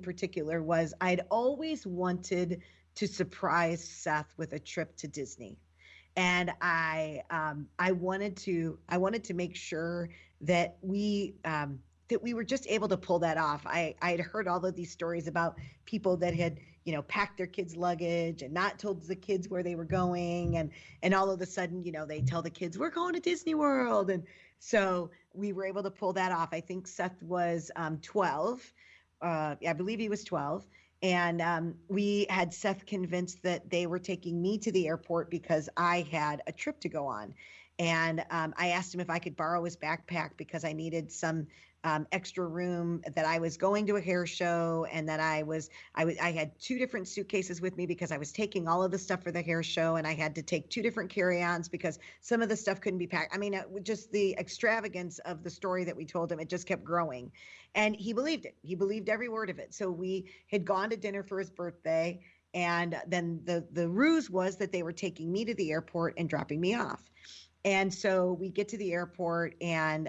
particular was I'd always wanted to surprise Seth with a trip to Disney. And I wanted to make sure that we were just able to pull that off. I had heard all of these stories about people that had, packed their kids' luggage and not told the kids where they were going, and all of a sudden, they tell the kids we're going to Disney World, and so we were able to pull that off. I think Seth was 12. I believe he was 12. And we had Seth convinced that they were taking me to the airport because I had a trip to go on. And I asked him if I could borrow his backpack because I needed some extra room, that I was going to a hair show, and that I had two different suitcases with me because I was taking all of the stuff for the hair show, and I had to take two different carry-ons because some of the stuff couldn't be packed. I mean, just the extravagance of the story that we told him, it just kept growing. And he believed it. He believed every word of it. So we had gone to dinner for his birthday, and then the ruse was that they were taking me to the airport and dropping me off. And so we get to the airport, and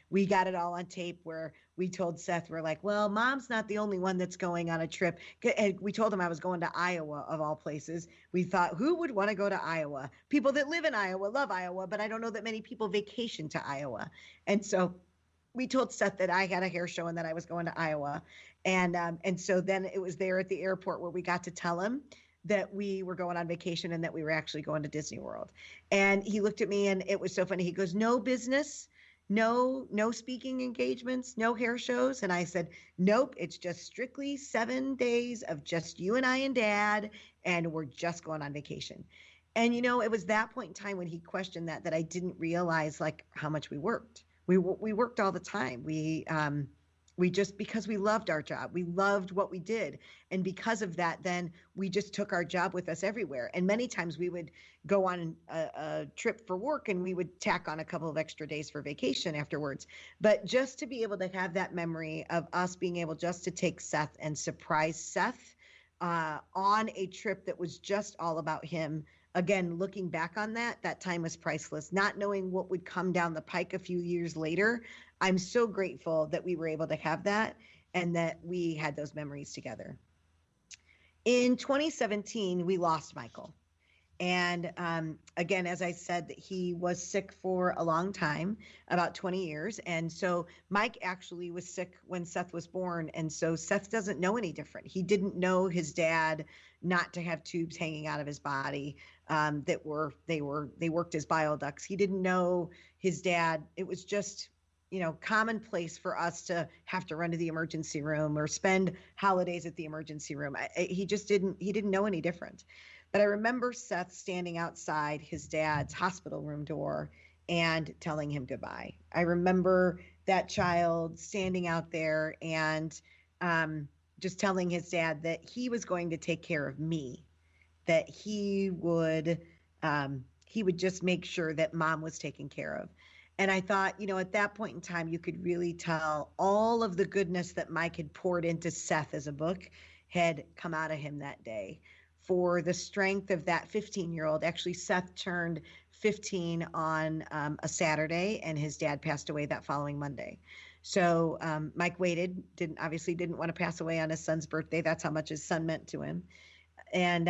we got it all on tape where we told Seth, we're like, well, Mom's not the only one that's going on a trip. And we told him I was going to Iowa, of all places. We thought, who would want to go to Iowa? People that live in Iowa love Iowa, but I don't know that many people vacation to Iowa. And so we told Seth that I had a hair show and that I was going to Iowa. And so then it was there at the airport where we got to tell him that we were going on vacation and that we were actually going to Disney World. And he looked at me, and it was so funny. He goes, no business, no speaking engagements, no hair shows. And I said, nope, it's just strictly 7 days of just you and I and Dad, and we're just going on vacation. And, it was that point in time when he questioned that I didn't realize like how much we worked. We worked all the time. We just, because we loved our job, we loved what we did. And because of that, then we just took our job with us everywhere. And many times we would go on a trip for work, and we would tack on a couple of extra days for vacation afterwards. But just to be able to have that memory of us being able just to take Seth and surprise Seth on a trip that was just all about him. Again, looking back on that time was priceless. Not knowing what would come down the pike a few years later, I'm so grateful that we were able to have that and that we had those memories together. In 2017, we lost Michael. And again, as I said, that he was sick for a long time, about 20 years. And so Mike actually was sick when Seth was born. And so Seth doesn't know any different. He didn't know his dad not to have tubes hanging out of his body they worked as bile ducts. He didn't know his dad. It was just, commonplace for us to have to run to the emergency room or spend holidays at the emergency room. He didn't know any different. But I remember Seth standing outside his dad's hospital room door and telling him goodbye. I remember that child standing out there and just telling his dad that he was going to take care of me, that he would just make sure that Mom was taken care of. And I thought, at that point in time, you could really tell all of the goodness that Mike had poured into Seth as a book had come out of him that day. For the strength of that 15-year-old. Actually, Seth turned 15 on a Saturday, and his dad passed away that following Monday. So Mike waited, didn't want to pass away on his son's birthday. That's how much his son meant to him. And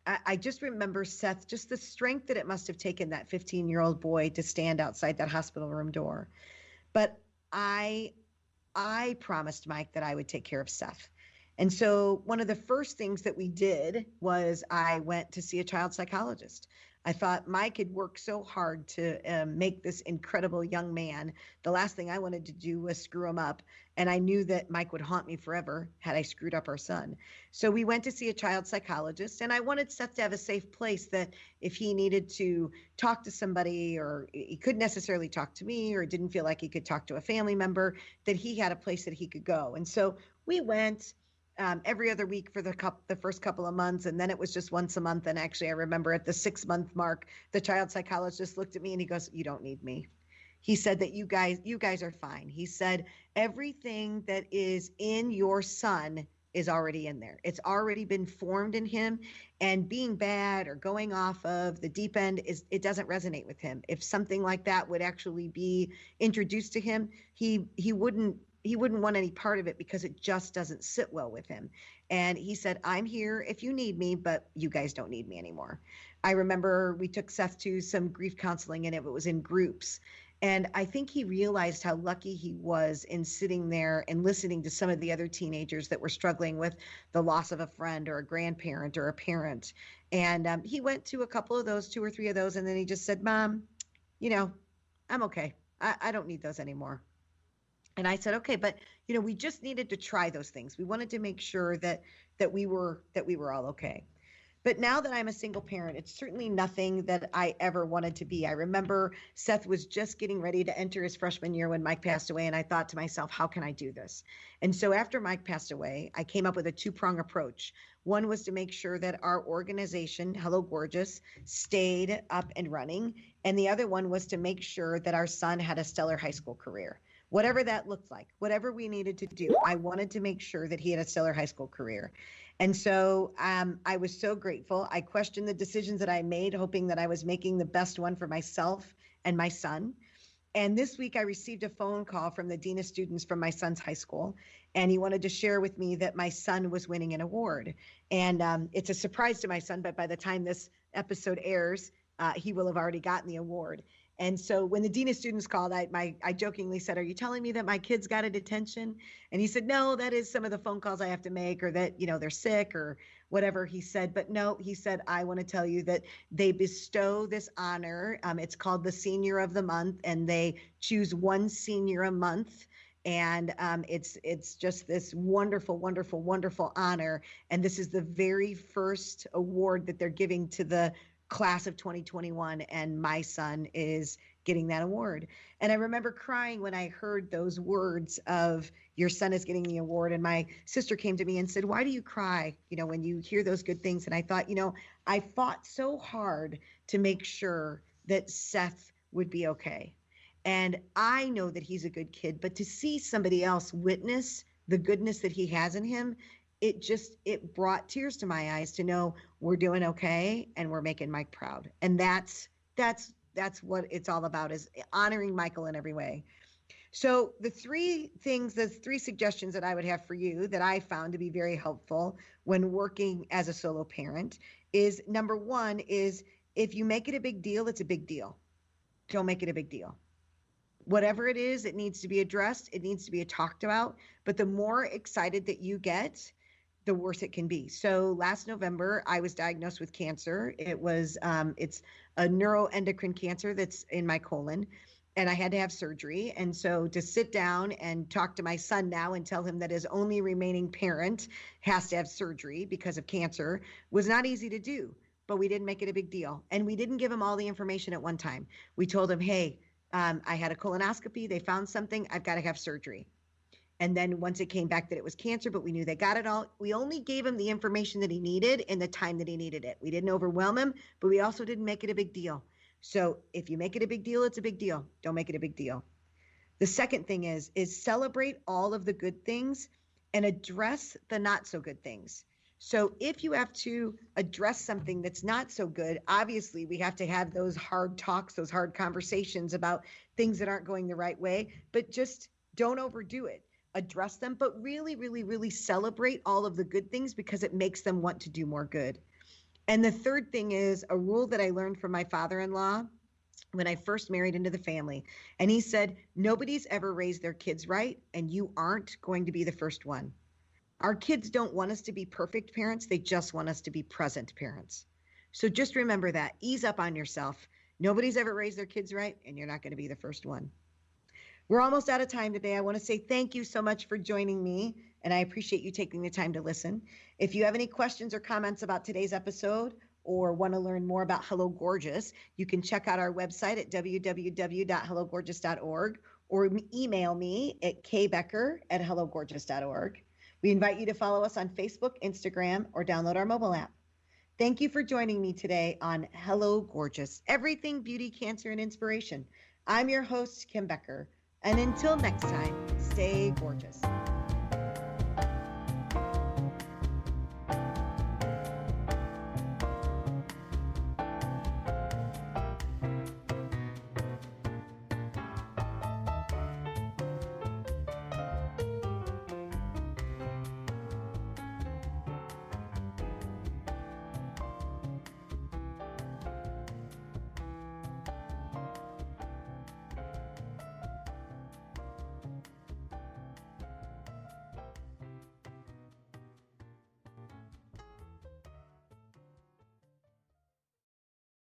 I just remember, Seth, just the strength that it must have taken that 15-year-old boy to stand outside that hospital room door. But I promised Mike that I would take care of Seth. And so one of the first things that we did was I went to see a child psychologist. I thought Mike had worked so hard to make this incredible young man. The last thing I wanted to do was screw him up. And I knew that Mike would haunt me forever had I screwed up our son. So we went to see a child psychologist, and I wanted Seth to have a safe place that if he needed to talk to somebody, or he couldn't necessarily talk to me, or didn't feel like he could talk to a family member, that he had a place that he could go. And so we went every other week for the first couple of months. And then it was just once a month. And actually, I remember at the 6-month mark, the child psychologist looked at me and he goes, "You don't need me." He said that you guys are fine. He said, everything that is in your son is already in there. It's already been formed in him, and being bad or going off of the deep end it doesn't resonate with him. If something like that would actually be introduced to him, he wouldn't he wouldn't want any part of it because it just doesn't sit well with him. And he said, I'm here if you need me, but you guys don't need me anymore. I remember we took Seth to some grief counseling, and it was in groups. And I think he realized how lucky he was in sitting there and listening to some of the other teenagers that were struggling with the loss of a friend or a grandparent or a parent. And he went to a couple of those, 2 or 3 of those, and then he just said, Mom, I'm okay. I don't need those anymore. And I said, okay, but we just needed to try those things. We wanted to make sure that we were all okay. But now that I'm a single parent, it's certainly nothing that I ever wanted to be. I remember Seth was just getting ready to enter his freshman year when Mike passed away, and I thought to myself, how can I do this? And so after Mike passed away, I came up with a 2-prong approach. One was to make sure that our organization, Hello Gorgeous, stayed up and running. And the other one was to make sure that our son had a stellar high school career. Whatever that looked like, whatever we needed to do, I wanted to make sure that he had a stellar high school career. And so I was so grateful. I questioned the decisions that I made, hoping that I was making the best one for myself and my son. And this week I received a phone call from the dean of students from my son's high school, and he wanted to share with me that my son was winning an award. And it's a surprise to my son, but by the time this episode airs, he will have already gotten the award. And so when the dean of students called, I jokingly said, are you telling me that my kids got a detention? And he said, no, that is some of the phone calls I have to make, or that, they're sick or whatever he said. But no, he said, I want to tell you that they bestow this honor. It's called the Senior of the Month, and they choose one senior a month. And it's just this wonderful, wonderful, wonderful honor. And this is the very first award that they're giving to the class of 2021, and my son is getting that award. And I remember crying when I heard those words of your son is getting the award. And my sister came to me and said, why do you cry, when you hear those good things? And I thought, I fought so hard to make sure that Seth would be okay. And I know that he's a good kid, but to see somebody else witness the goodness that he has in him, it brought tears to my eyes to know we're doing okay and we're making Mike proud. And that's what it's all about, is honoring Michael in every way. So the 3 suggestions that I would have for you that I found to be very helpful when working as a solo parent is, number 1 is, if you make it a big deal, it's a big deal. Don't make it a big deal. Whatever it is, it needs to be addressed. It needs to be talked about. But the more excited that you get, the worse it can be. So last November, I was diagnosed with cancer. It's a neuroendocrine cancer that's in my colon, and I had to have surgery. And so to sit down and talk to my son now and tell him that his only remaining parent has to have surgery because of cancer was not easy to do, but we didn't make it a big deal. And we didn't give him all the information at one time. We told him, hey, I had a colonoscopy. They found something. I've got to have surgery. And then once it came back that it was cancer, but we knew they got it all, we only gave him the information that he needed in the time that he needed it. We didn't overwhelm him, but we also didn't make it a big deal. So if you make it a big deal, it's a big deal. Don't make it a big deal. The second thing is celebrate all of the good things and address the not so good things. So if you have to address something that's not so good, obviously we have to have those hard talks, those hard conversations about things that aren't going the right way, but just don't overdo it. Address them, but really, really, really celebrate all of the good things, because it makes them want to do more good. And the third thing is a rule that I learned from my father-in-law when I first married into the family. And he said, nobody's ever raised their kids right, and you aren't going to be the first one. Our kids don't want us to be perfect parents. They just want us to be present parents. So just remember that. Ease up on yourself. Nobody's ever raised their kids right, and you're not going to be the first one. We're almost out of time today. I want to say thank you so much for joining me, and I appreciate you taking the time to listen. If you have any questions or comments about today's episode, or want to learn more about Hello Gorgeous, you can check out our website at www.hellogorgeous.org, or email me at kbecker@hellogorgeous.org. We invite you to follow us on Facebook, Instagram, or download our mobile app. Thank you for joining me today on Hello Gorgeous, everything beauty, cancer, and inspiration. I'm your host, Kim Becker. And until next time, stay gorgeous.